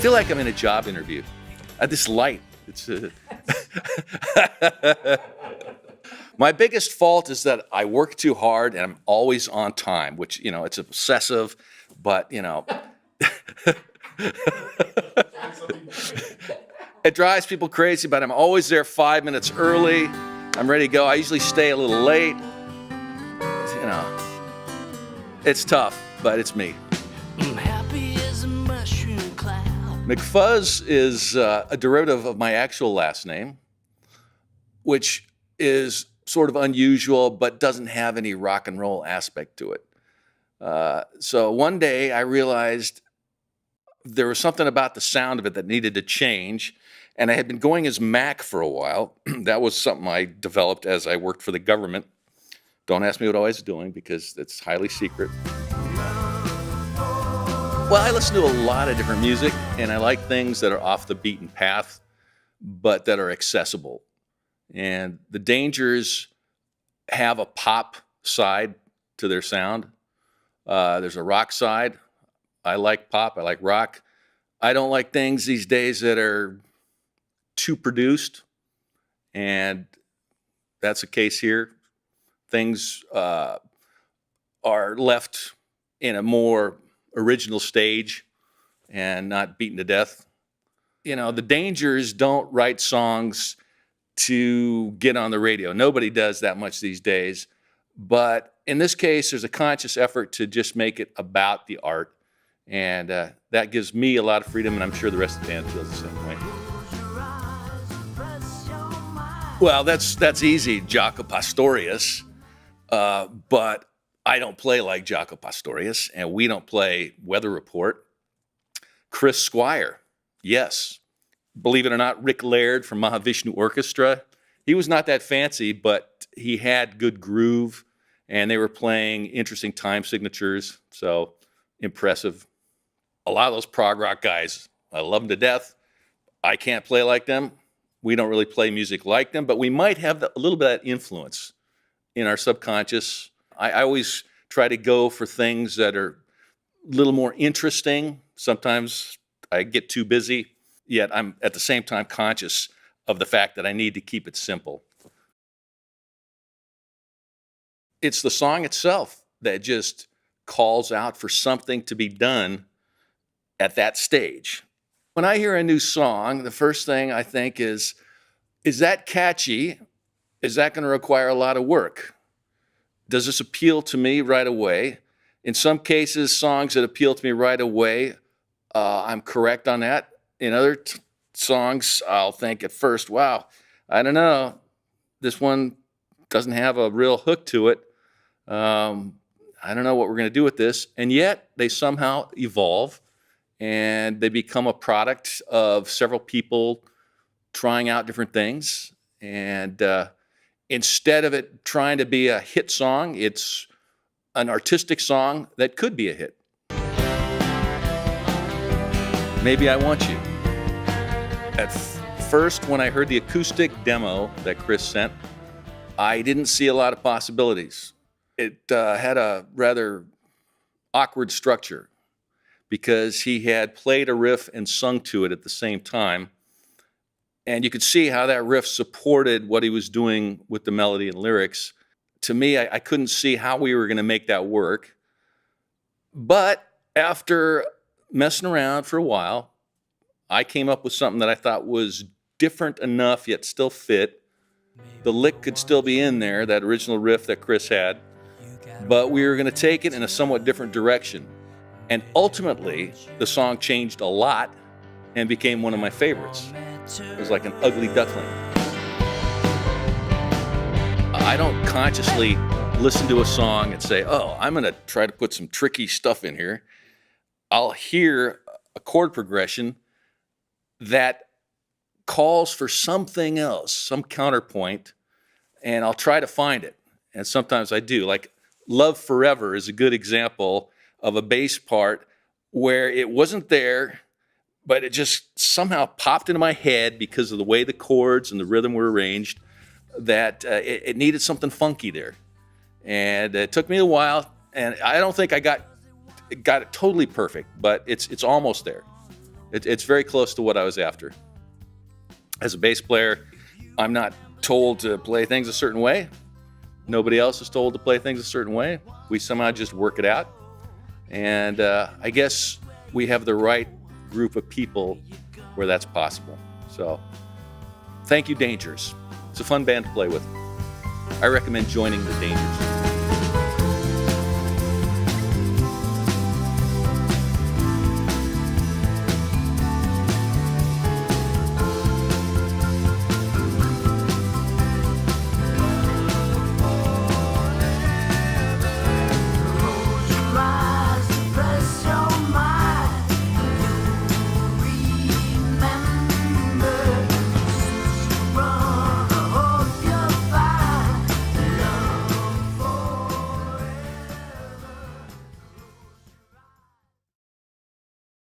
feel like I'm in a job interview. This light, it's... My biggest fault is that I work too hard and I'm always on time, which, it's obsessive, but, it drives people crazy, but I'm always there 5 minutes early. I'm ready to go. I usually stay a little late. It's tough, but it's me. McFuzz is a derivative of my actual last name, which is sort of unusual, but doesn't have any rock and roll aspect to it. So one day I realized there was something about the sound of it that needed to change. And I had been going as Mac for a while. That was something I developed as I worked for the government. Don't ask me what I was doing because it's highly secret. Well, I listen to a lot of different music, and I like things that are off the beaten path, but that are accessible. And the Dangers have a pop side to their sound. There's a rock side. I like pop. I like rock. I don't like things these days that are too produced, and that's the case here. Things are left in a more original stage and not beaten to death. The Dangers don't write songs to get on the radio. Nobody does that much these days. But in this case, there's a conscious effort to just make it about the art. And that gives me a lot of freedom, and I'm sure the rest of the band feels the same way. Well, that's easy, Jaco Pastorius. But I don't play like Jaco Pastorius, and we don't play Weather Report. Chris Squire, yes. Believe it or not, Rick Laird from Mahavishnu Orchestra. He was not that fancy, but he had good groove, and they were playing interesting time signatures, so impressive. A lot of those prog rock guys, I love them to death. I can't play like them. We don't really play music like them, but we might have a little bit of that influence in our subconscious. I always try to go for things that are a little more interesting. Sometimes I get too busy, yet I'm at the same time conscious of the fact that I need to keep it simple. It's the song itself that just calls out for something to be done at that stage. When I hear a new song, the first thing I think is that catchy? Is that going to require a lot of work? Does this appeal to me right away? In some cases, songs that appeal to me right away, I'm correct on that. In other songs, I'll think at first, wow, I don't know. This one doesn't have a real hook to it. I don't know what we're going to do with this. And yet, they somehow evolve, and they become a product of several people trying out different things. And instead of it trying to be a hit song, it's an artistic song that could be a hit. Maybe I Want You. At first, when I heard the acoustic demo that Chris sent, I didn't see a lot of possibilities. It had a rather awkward structure because he had played a riff and sung to it at the same time. And you could see how that riff supported what he was doing with the melody and lyrics. To me, I couldn't see how we were going to make that work. But after messing around for a while, I came up with something that I thought was different enough, yet still fit. The lick could still be in there, that original riff that Chris had. But we were going to take it in a somewhat different direction. And ultimately, the song changed a lot and became one of my favorites. It was like an ugly duckling. I don't consciously listen to a song and say, oh, I'm going to try to put some tricky stuff in here. I'll hear a chord progression that calls for something else, some counterpoint, and I'll try to find it. And sometimes I do. Like Love Forever is a good example of a bass part where it wasn't there, but it just somehow popped into my head because of the way the chords and the rhythm were arranged, that it needed something funky there. And it took me a while, and I don't think I got it totally perfect, but it's almost there. It's very close to what I was after. As a bass player, I'm not told to play things a certain way. Nobody else is told to play things a certain way. We somehow just work it out. And I guess we have the right group of people where that's possible. So thank you, Dangers. It's a fun band to play with. I recommend joining the Dangers.